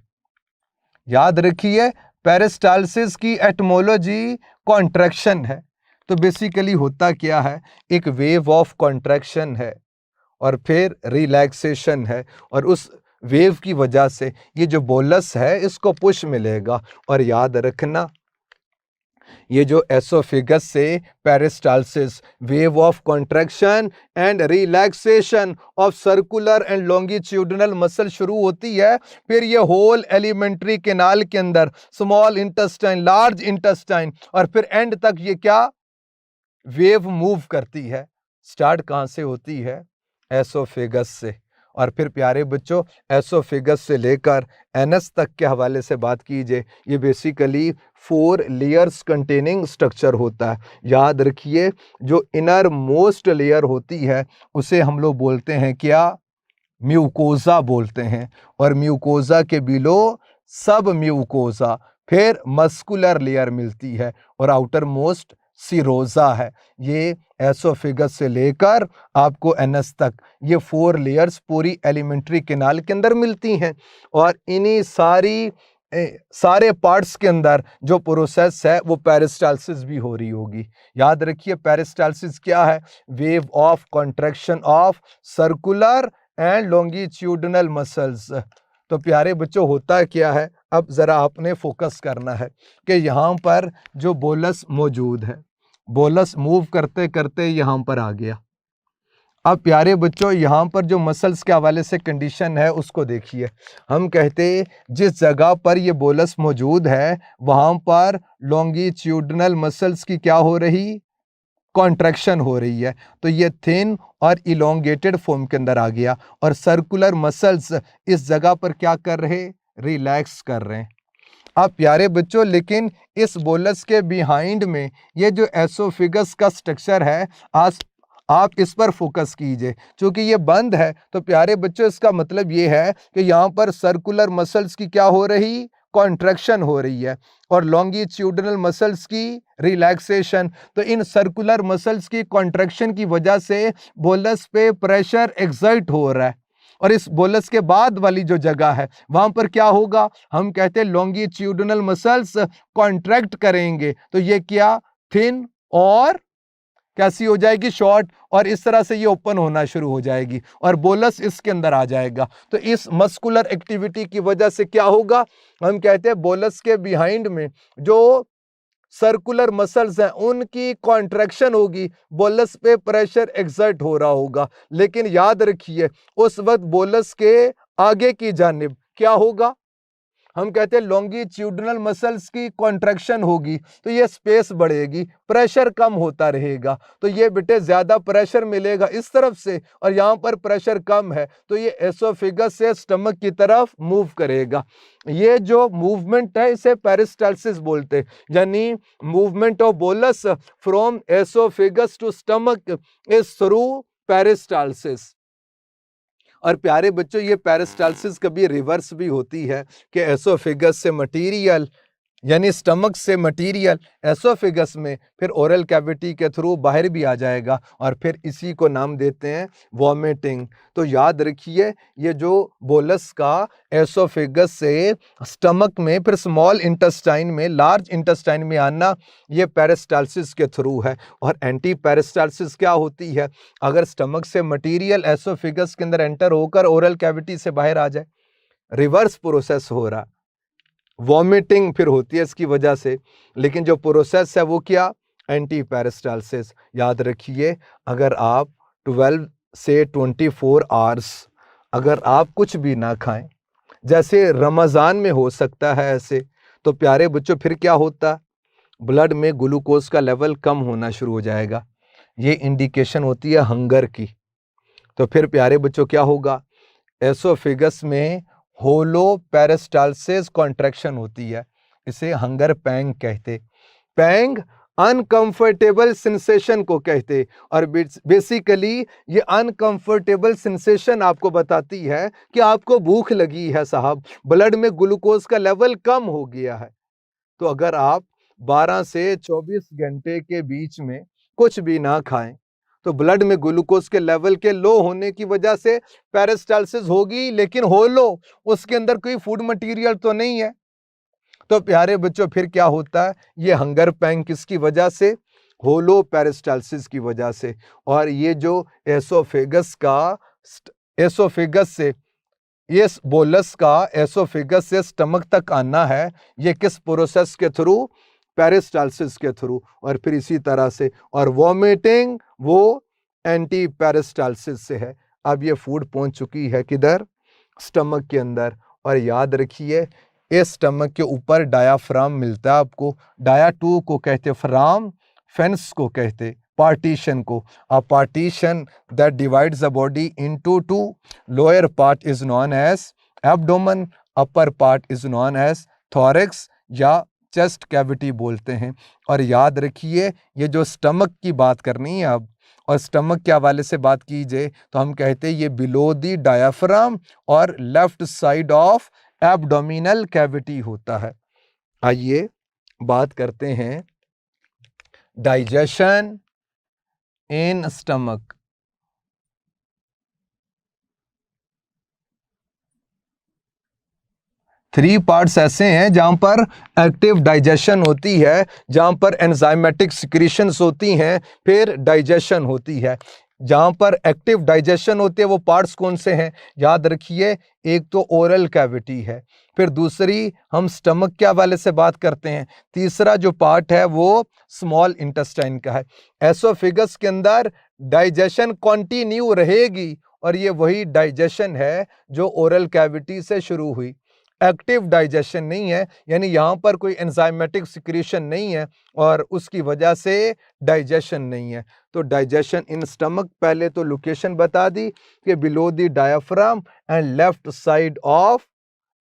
S1: याद रखिए, पेरिस्टालसिस की एटमोलॉजी कॉन्ट्रैक्शन है। तो बेसिकली होता क्या है, एक वेव ऑफ कॉन्ट्रैक्शन है और फिर रिलैक्सेशन है, और उस वेव की वजह से ये जो बोलस है इसको पुश मिलेगा। और याद रखना, ये जो एसोफेगस से peristalsis, wave of contraction and relaxation of circular and longitudinal muscle शुरू होती है, फिर ये होल एलिमेंट्री कैनाल के अंदर स्मॉल इंटेस्टाइन, लार्ज इंटेस्टाइन और फिर एंड तक ये क्या वेव मूव करती है। स्टार्ट कहां से होती है? एसोफेगस से। और फिर प्यारे बच्चों, एसोफेगस से लेकर एनस तक के हवाले से बात कीजिए, ये बेसिकली 4 लेयर्स कंटेनिंग स्ट्रक्चर होता है। याद रखिए, जो इनर मोस्ट लेयर होती है उसे हम लोग बोलते हैं क्या? म्यूकोजा बोलते हैं। और म्यूकोजा के बिलो सब म्यूकोजा, फिर मस्कुलर लेयर मिलती है और आउटर मोस्ट सिरोजा है। ये एसोफेगस से लेकर आपको एनस तक ये 4 लेयर्स पूरी एलिमेंट्री कैनाल के अंदर मिलती हैं। और इन्हीं सारे पार्ट्स के अंदर जो प्रोसेस है वो पेरिस्टाल्सिस भी हो रही होगी। याद रखिए, पेरिस्टाल्सिस क्या है? Wave of contraction of circular and longitudinal muscles. तो प्यारे बच्चों, होता क्या है, अब जरा आपने फोकस करना है कि यहाँ पर जो बोलस मौजूद है, बोलस मूव करते करते यहाँ पर आ गया। अब प्यारे बच्चों, यहाँ पर जो मसल्स के हवाले से कंडीशन है उसको देखिए। हम कहते जिस जगह पर ये बोलस मौजूद है वहाँ पर लॉन्गिट्यूडिनल मसल्स की क्या हो रही? कॉन्ट्रैक्शन हो रही है। तो ये थिन और इलोंगेटेड फॉर्म के अंदर आ गया और सर्कुलर मसल्स इस जगह पर क्या कर रहे? रिलैक्स कर रहे हैं। अब प्यारे बच्चों, लेकिन इस बोलस के बिहाइंड में ये जो एसोफिगस का स्ट्रक्चर है, आज आप इस पर फोकस कीजिए। क्योंकि ये बंद है तो प्यारे बच्चों इसका मतलब ये है कि यहाँ पर सर्कुलर मसल्स की क्या हो रही? कॉन्ट्रैक्शन हो रही है और लॉन्गिट्यूडिनल मसल्स की रिलैक्सेशन। तो इन सर्कुलर मसल्स की कॉन्ट्रैक्शन की वजह से बोलस पे प्रेशर एक्सर्ट हो रहा है और इस बोलस के बाद वाली जो जगह है वहां पर क्या होगा? हम कहते हैं लॉन्गिट्यूडिनल मसल्स कॉन्ट्रैक्ट करेंगे। तो ये क्या? थिन और कैसी हो जाएगी? शॉर्ट। और इस तरह से ये ओपन होना शुरू हो जाएगी और बोलस इसके अंदर आ जाएगा। तो इस मस्कुलर एक्टिविटी की वजह से क्या होगा? हम कहते हैं बोलस के बिहाइंड में जो सर्कुलर मसल्स हैं उनकी कॉन्ट्रैक्शन होगी, बोलस पे प्रेशर एक्सर्ट हो रहा होगा। लेकिन याद रखिए, उस वक्त बोलस के आगे की जानिब क्या होगा? हम कहते हैं लॉन्गिट्यूडिनल मसल्स की कॉन्ट्रैक्शन होगी, तो ये स्पेस बढ़ेगी, प्रेशर कम होता रहेगा। तो ये बेटे ज्यादा प्रेशर मिलेगा इस तरफ से और यहाँ पर प्रेशर कम है, तो ये एसोफेगस से स्टमक की तरफ मूव करेगा। ये जो मूवमेंट है इसे पेरिस्टाल्सिस बोलते हैं, यानी movement of bolus from esophagus to stomach is through peristalsis. और प्यारे बच्चों, ये पेरिस्टाल्सिस कभी रिवर्स भी होती है कि एसोफेगस से मटेरियल यानी स्टमक से मटेरियल एसोफेगस में फिर ओरल कैविटी के थ्रू बाहर भी आ जाएगा और फिर इसी को नाम देते हैं वॉमिटिंग। तो याद रखिए, ये जो बोलस का एसोफेगस से स्टमक में फिर स्मॉल इंटेस्टाइन में, लार्ज इंटेस्टाइन में आना, ये पेरिस्टाल्सिस के थ्रू है। और एंटी पेरिस्टाल्सिस क्या होती है? अगर स्टमक से मटीरियल एसोफेगस के अंदर एंटर होकर ओरल कैविटी से बाहर आ जाए, रिवर्स प्रोसेस हो रहा, वॉमिटिंग फिर होती है इसकी वजह से। लेकिन जो प्रोसेस है वो क्या? Anti peristalsis. याद रखिए, अगर आप 12 से 24 आवर्स अगर आप कुछ भी ना खाएं, जैसे रमज़ान में हो सकता है ऐसे, तो प्यारे बच्चों फिर क्या होता? ब्लड में ग्लूकोज का लेवल कम होना शुरू हो जाएगा। ये इंडिकेशन होती है हंगर की। तो फिर प्यारे बच्चों क्या होगा? एसोफेगस में होलो पेरिस्टाल्सिस कॉन्ट्रैक्शन होती है, इसे हंगर पैंग कहते। पैंग अनकंफर्टेबल सेंसेशन को कहते और बेसिकली ये अनकंफर्टेबल सेंसेशन आपको बताती है कि आपको भूख लगी है साहब, ब्लड में ग्लूकोज का लेवल कम हो गया है। तो अगर आप 12 से 24 घंटे के बीच में कुछ भी ना खाएं तो ब्लड में ग्लूकोज के लेवल के लो होने की वजह से पेरिस्टाल्सिस होगी, लेकिन हो लो, उसके अंदर कोई फूड मटेरियल तो नहीं है। तो प्यारे बच्चों फिर क्या होता है? ये हंगर पैंग किसकी वजह से? होलो पेरिस्टाल्सिस की वजह से। और ये जो एसोफेगस से ये बोलस का एसोफेगस से स्टमक तक आना है, ये किस प्रोसेस के थ्रू? पेरिस्टाल्सिस के थ्रू, और फिर इसी तरह से, और वॉमिटिंग वो एंटी पेरिस्टाल्सिस से है। अब ये फूड पहुंच चुकी है किधर? स्टमक के अंदर। और याद रखिए इस स्टमक के ऊपर डायाफ्राम मिलता है आपको। डाया 2 को कहते फ्राम, फेंस को कहते पार्टीशन को। A partition that divides the body into two, lower part is known as abdomen, upper part is known as thorax या चेस्ट कैविटी बोलते हैं। और याद रखिए ये जो स्टमक की बात करनी है अब, और स्टमक के हवाले से बात की जाए तो हम कहते हैं ये बिलो दी डायाफ्राम और left side of abdominal cavity होता है। आइए बात करते हैं digestion in stomach. Three parts ऐसे हैं जहां पर एक्टिव डाइजेशन होती है, जहां पर एंजाइमेटिक सिक्रीशंस होती हैं, फिर डाइजेशन होती है। जहां पर एक्टिव डाइजेशन होती है वो पार्ट्स कौन से हैं? याद रखिए एक तो ओरल कैविटी है, फिर दूसरी हम स्टमक के हवाले से बात करते हैं, तीसरा जो पार्ट है वो स्मॉल इंटेस्टाइन का है। एसोफेगस के अंदर डाइजेशन कंटिन्यू रहेगी, और ये वही डाइजेशन है जो ओरल कैविटी से शुरू हुई। एक्टिव डाइजेशन नहीं है, यानी यहाँ पर कोई एंजाइमेटिक सिक्रीशन नहीं है और उसकी वजह से डाइजेशन नहीं है। तो डाइजेशन इन स्टमक, पहले तो लोकेशन बता दी कि below the diaphragm and left side of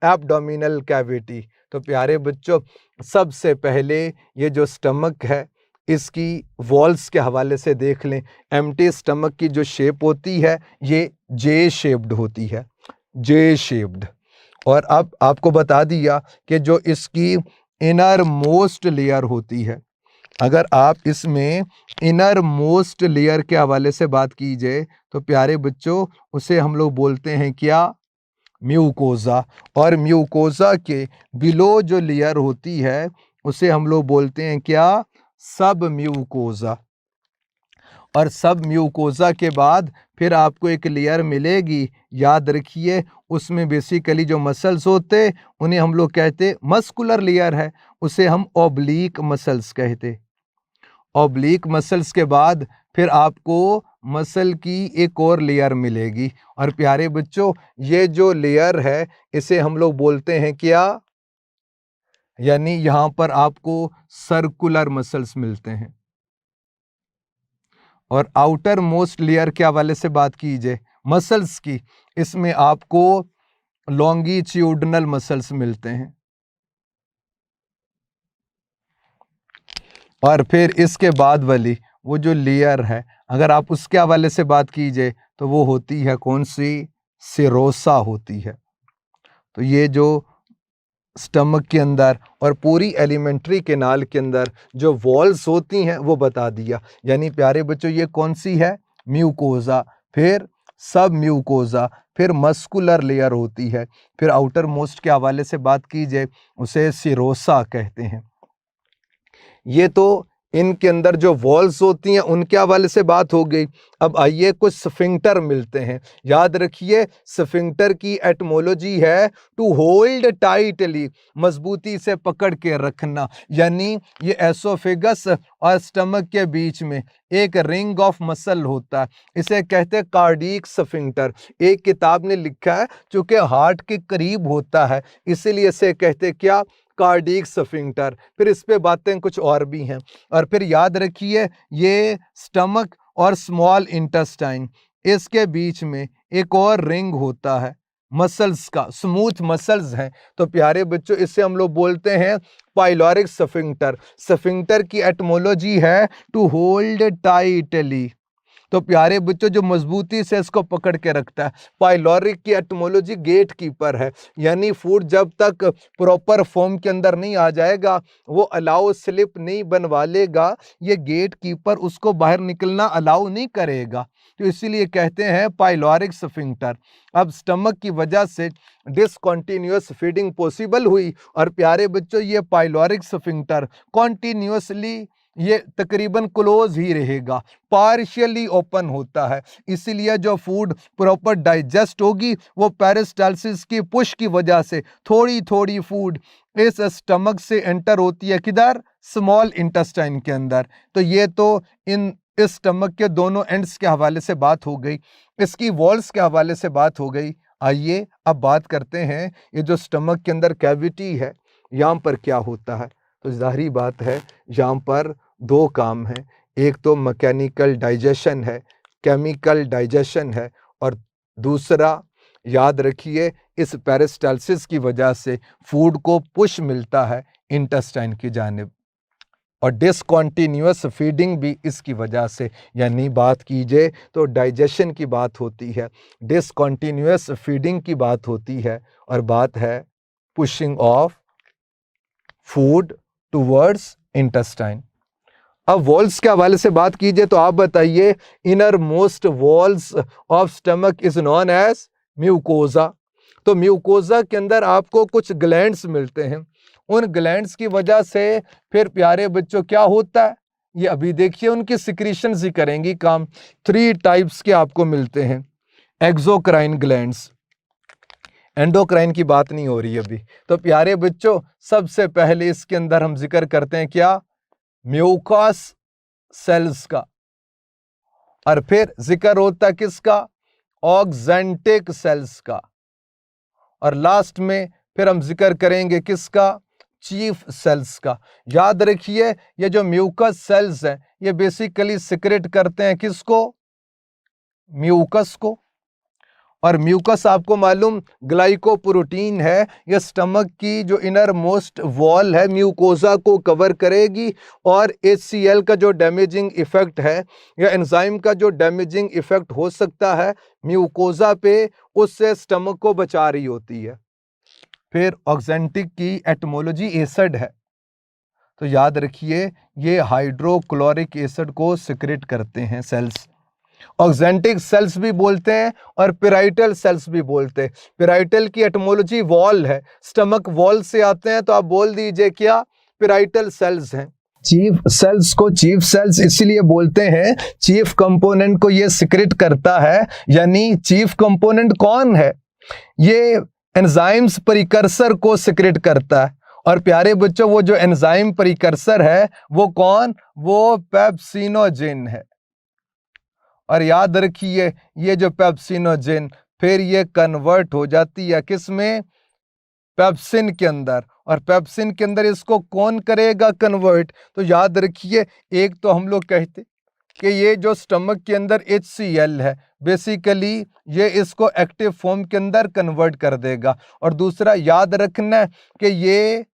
S1: abdominal cavity. तो प्यारे बच्चों सबसे पहले ये जो स्टमक है इसकी वॉल्स के हवाले से देख लें। एम्प्टी स्टमक की जो शेप होती है ये जे शेप्ड होती है, जे शेप्ड। और अब आपको बता दिया कि जो इसकी इनर मोस्ट लेयर होती है, अगर आप इसमें इनर मोस्ट लेयर के हवाले से बात की जाए तो प्यारे बच्चों उसे हम लोग बोलते हैं क्या? म्यूकोजा। और म्यूकोजा के बिलो जो लेयर होती है उसे हम लोग बोलते हैं क्या? सब म्यूकोजा। और सब म्यूकोजा के बाद फिर आपको एक लेयर मिलेगी, याद रखिए उसमें बेसिकली जो मसल्स होते उन्हें हम लोग कहते मस्कुलर लेयर है, उसे हम ओब्लीक मसल्स कहते। ओब्लीक मसल्स के बाद फिर आपको मसल की एक और लेयर मिलेगी। और प्यारे बच्चों ये जो लेयर है इसे हम लोग बोलते हैं क्या? यानी यहाँ पर आपको सर्कुलर मसल्स मिलते हैं। और आउटर मोस्ट लेयर के हवाले से बात कीजिए मसल्स की, इसमें आपको लॉन्गिट्यूडनल मसल्स मिलते हैं। और फिर इसके बाद वाली वो जो लेयर है अगर आप उसके हवाले से बात कीजिए तो वो होती है कौन सी? सिरोसा होती है। तो ये जो स्टमक के अंदर और पूरी एलिमेंट्री कैनाल के अंदर जो वॉल्स होती हैं वो बता दिया। यानी प्यारे बच्चों ये कौन सी है? म्यूकोजा, फिर सब म्यूकोजा, फिर मस्कुलर लेयर होती है, फिर आउटर मोस्ट के हवाले से बात की जाए उसे सिरोसा कहते हैं। ये तो इनके अंदर जो वॉल्स होती हैं उनके हवाले से बात हो गई। अब आइए कुछ स्फिंक्टर मिलते हैं। याद रखिए स्फिंक्टर की एटमोलॉजी है टू होल्ड टाइटली, मजबूती से पकड़ के रखना। यानी ये एसोफेगस और स्टमक के बीच में एक रिंग ऑफ मसल होता है, इसे कहते हैं कार्डियक स्फिंक्टर। एक किताब ने लिखा है चूंकि हार्ट के करीब होता है इसीलिए इसे कहते क्या? Cardiac sphincter. फिर इस पे बातें कुछ और भी हैं। और फिर याद रखिए ये स्टमक और स्मॉल इंटेस्टाइन इसके बीच में एक और रिंग होता है मसल्स का, स्मूथ मसल्स हैं। तो प्यारे बच्चों इससे हम लोग बोलते हैं पाइलोरिक स्फिंक्टर। स्फिंक्टर की एटमोलॉजी है टू होल्ड टाइटली। तो प्यारे बच्चों जो मजबूती से इसको पकड़ के रखता है। पाइलोरिक की एटमोलॉजी गेट कीपर है, यानी फूड जब तक प्रॉपर फॉर्म के अंदर नहीं आ जाएगा वो अलाउ स्लिप नहीं बनवा लेगा, ये गेट कीपर उसको बाहर निकलना अलाउ नहीं करेगा। तो इसीलिए कहते हैं पाइलोरिक स्फिंक्टर। अब स्टमक की वजह से डिसकंटिन्यूअस फीडिंग पॉसिबल हुई और प्यारे बच्चों ये पाइलोरिक स्फिंक्टर कॉन्टिन्यूसली ये तकरीबन क्लोज ही रहेगा, पार्शियली ओपन होता है। इसीलिए जो फूड प्रॉपर डाइजेस्ट होगी वो पेरिस्टाल्सिस की पुश की वजह से थोड़ी थोड़ी फूड इस स्टमक से एंटर होती है किधर, स्मॉल इंटेस्टाइन के अंदर। तो ये तो इस स्टमक के दोनों एंड्स के हवाले से बात हो गई, इसकी वॉल्स के हवाले से बात हो गई। आइए अब बात करते हैं ये जो स्टमक के अंदर कैविटी है यहाँ पर क्या होता है। तो जाहिर बात है यहाँ पर दो काम हैं, एक तो मैकेनिकल डाइजेशन है, केमिकल डाइजेशन है, और दूसरा याद रखिए इस पेरिस्टालसिस की वजह से फूड को पुश मिलता है इंटेस्टाइन की जानिब, और डिसकॉन्टीन्यूअस फीडिंग भी इसकी वजह से, यानी बात कीजिए तो डाइजेशन की बात होती है, डिसकॉन्टीन्यूअस फीडिंग की बात होती है, और बात है pushing of food towards intestine. अब वॉल्स के हवाले से बात कीजिए तो आप बताइए, innermost walls of stomach is known as mucosa. तो म्यूकोजा के अंदर आपको कुछ ग्लैंड्स मिलते हैं, उन ग्लैंड्स की वजह से फिर प्यारे बच्चों क्या होता है, ये अभी देखिए उनकी सिक्रीशंस ही करेंगी काम। 3 टाइप्स के आपको मिलते हैं, एक्सोक्राइन ग्लैंड्स, एंडोक्राइन की बात नहीं हो रही अभी। तो प्यारे बच्चों सबसे पहले इसके अंदर हम जिक्र करते हैं क्या, म्यूकस सेल्स का, और फिर जिक्र होता है किसका, ऑक्जेंटिक सेल्स का, और लास्ट में फिर हम जिक्र करेंगे किसका, चीफ सेल्स का। याद रखिए ये जो म्यूकस सेल्स हैं ये बेसिकली सिक्रेट करते हैं किसको, म्यूकस को, और म्यूकस आपको मालूम ग्लाइकोप्रोटीन है, ये स्टमक की जो इनर मोस्ट वॉल है म्यूकोजा को कवर करेगी, और HCl का जो डैमेजिंग इफेक्ट है या एंजाइम का जो डैमेजिंग इफेक्ट हो सकता है म्यूकोजा पे, उससे स्टमक को बचा रही होती है। फिर ऑक्जेंटिक की एटमोलॉजी एसिड है, तो याद रखिए ये हाइड्रोक्लोरिक एसिड को सिक्रेट करते हैं सेल्स। ऑक्जेंटिक सेल्स भी बोलते हैं और पेराइटल सेल्स भी बोलते हैं। पेराइटल की एटमोलॉजी वॉल है, स्टमक वॉल से आते हैं, तो आप बोल दीजिए क्या, पेराइटल सेल्स हैं। चीफ सेल्स को चीफ सेल्स इसलिए बोलते हैं, चीफ कंपोनेंट को ये सिक्रेट करता है, यानी चीफ कंपोनेंट कौन है, ये एंजाइम्स प्रिकर्सर को सिक्रेट करता है। और प्यारे बच्चों वो जो एंजाइम प्रिकर्सर है वो कौन, वो पेप्सिनोजेन है। और याद रखिए ये जो पेप्सिनोजेन फिर ये कन्वर्ट हो जाती है किस में, पेप्सिन के अंदर, और पेप्सिन के अंदर इसको कौन करेगा कन्वर्ट, तो याद रखिए एक तो हम लोग कहते कि ये जो स्टमक के अंदर HCl है बेसिकली ये इसको एक्टिव फॉर्म के अंदर कन्वर्ट कर देगा, और दूसरा याद रखना कि ये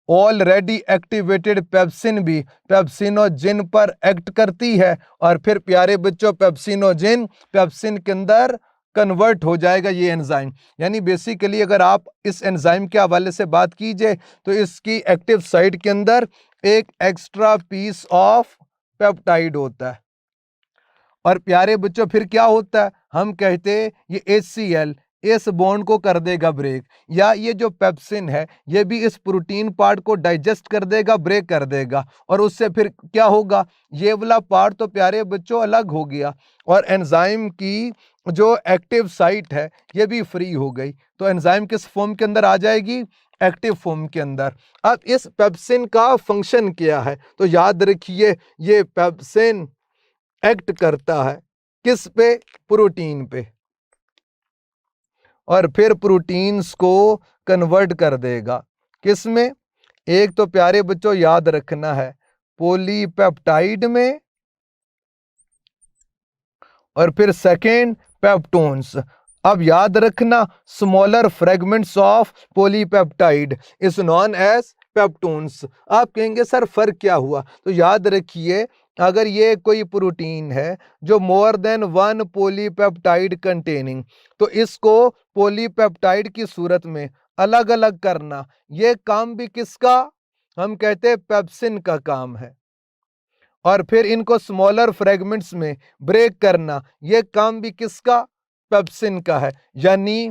S1: ऑलरेडी एक्टिवेटेड पेप्सिन भी पेप्सिनोजेन पर एक्ट करती है, और फिर प्यारे बच्चों पेप्सिनोजेन पेप्सिन के अंदर कन्वर्ट हो जाएगा ये एंजाइम। यानी बेसिकली अगर आप इस एंजाइम के हवाले से बात कीजिए तो इसकी एक्टिव साइट के अंदर एक एक्स्ट्रा पीस ऑफ पेप्टाइड होता है, और प्यारे बच्चों फिर क्या होता है, हम कहते ये HCl इस बॉन्ड को कर देगा ब्रेक, या ये जो पेप्सिन है ये भी इस प्रोटीन पार्ट को डाइजेस्ट कर देगा, ब्रेक कर देगा, और उससे फिर क्या होगा, ये वाला पार्ट तो प्यारे बच्चों अलग हो गया, और एंजाइम की जो एक्टिव साइट है ये भी फ्री हो गई। तो एंजाइम किस फॉर्म के अंदर आ जाएगी, एक्टिव फॉर्म के अंदर। अब इस पेप्सिन का फंक्शन क्या है, तो याद रखिए ये पेप्सिन एक्ट करता है किस पे, प्रोटीन पे, और फिर प्रोटीन्स को कन्वर्ट कर देगा किस में, एक तो प्यारे बच्चों याद रखना है पॉलीपेप्टाइड में, और फिर सेकेंड पेप्टोन्स। अब याद रखना smaller fragments of polypeptide is known as peptones. आप कहेंगे सर फर्क क्या हुआ, तो याद रखिए अगर ये कोई प्रोटीन है जो मोर देन 1 पॉलीपेप्टाइड कंटेनिंग, तो इसको पॉलीपेप्टाइड की सूरत में अलग अलग करना ये काम भी किसका, हम कहते हैं पेप्सिन का काम है, और फिर इनको स्मॉलर फ्रेगमेंट्स में ब्रेक करना ये काम भी किसका, पेप्सिन का है। यानी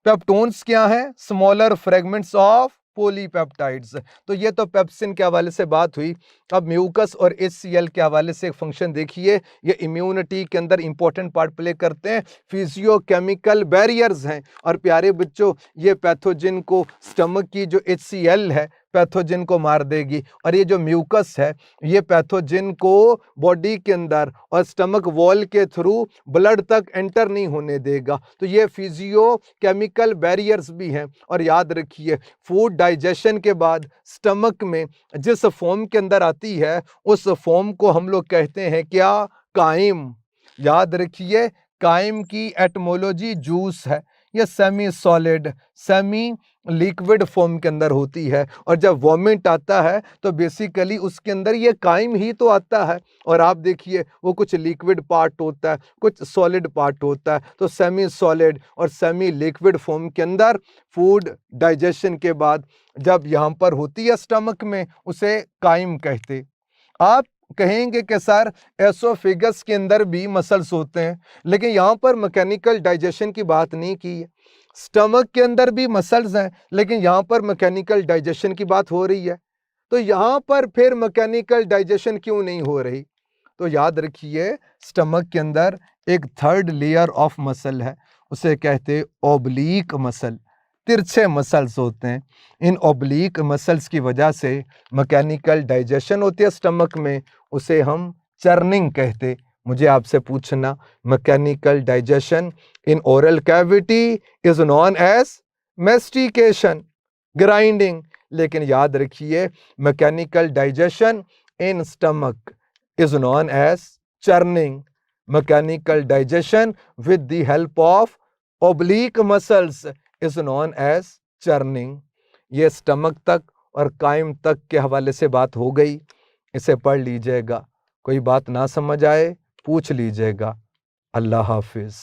S1: पेप्टोन्स क्या है, स्मॉलर फ्रेगमेंट्स ऑफ पॉलीपेप्टाइड्स। तो ये तो पेप्सिन के हवाले से बात हुई। अब म्यूकस और HCl के हवाले से एक फंक्शन देखिए, ये इम्यूनिटी के अंदर इंपॉर्टेंट पार्ट प्ले करते हैं, फिजियोकेमिकल बैरियर्स हैं। और प्यारे बच्चों, ये पैथोजन को, स्टमक की जो HCl है पैथोजन को मार देगी, और ये जो म्यूकस है ये पैथोजन को बॉडी के अंदर और स्टमक वॉल के थ्रू ब्लड तक एंटर नहीं होने देगा। तो ये फिजियो केमिकल बैरियर्स भी हैं। और याद रखिए, फूड डाइजेशन के बाद स्टमक में जिस फॉर्म के अंदर आती है उस फॉर्म को हम लोग कहते हैं क्या? काइम। याद रखिए, काइम की एटमोलॉजी जूस है। ये semi solid, semi liquid form के अंदर होती है। और जब वॉमिट आता है तो बेसिकली उसके अंदर ये काइम ही तो आता है। और आप देखिए, वो कुछ लिक्विड पार्ट होता है, कुछ सॉलिड पार्ट होता है। तो सेमी सॉलिड और सेमी लिक्विड फॉर्म के अंदर फूड डाइजेशन के बाद जब यहाँ पर होती है स्टमक में, उसे काइम कहते। आप कहेंगे कि सर एसोफेगस के अंदर भी मसल्स होते हैं, लेकिन यहाँ पर मैकेनिकल डाइजेशन की बात नहीं की है। स्टमक के अंदर भी मसल्स हैं, लेकिन यहाँ पर मैकेनिकल डाइजेशन की बात हो रही है। तो यहाँ पर फिर मैकेनिकल डाइजेशन क्यों नहीं हो रही? तो याद रखिए, स्टमक के अंदर एक थर्ड लेयर ऑफ मसल है, उसे कहते ओब्लीक मसल। तिरछे मसल्स होते हैं। इन ओब्लीक मसल्स की वजह से मैकेनिकल डाइजेशन होती है स्टमक में, उसे हम चर्निंग कहते। मुझे आपसे पूछना, mechanical digestion in oral cavity is known as mastication, grinding. लेकिन याद रखिए, mechanical digestion in stomach is known as churning. Mechanical digestion with the help of oblique muscles is known as churning. ये stomach तक और crime तक के हवाले से बात हो गई, इसे पढ़ लीजिएगा। कोई बात ना समझ आए पूछ लीजिएगा। अल्लाह हाफिज।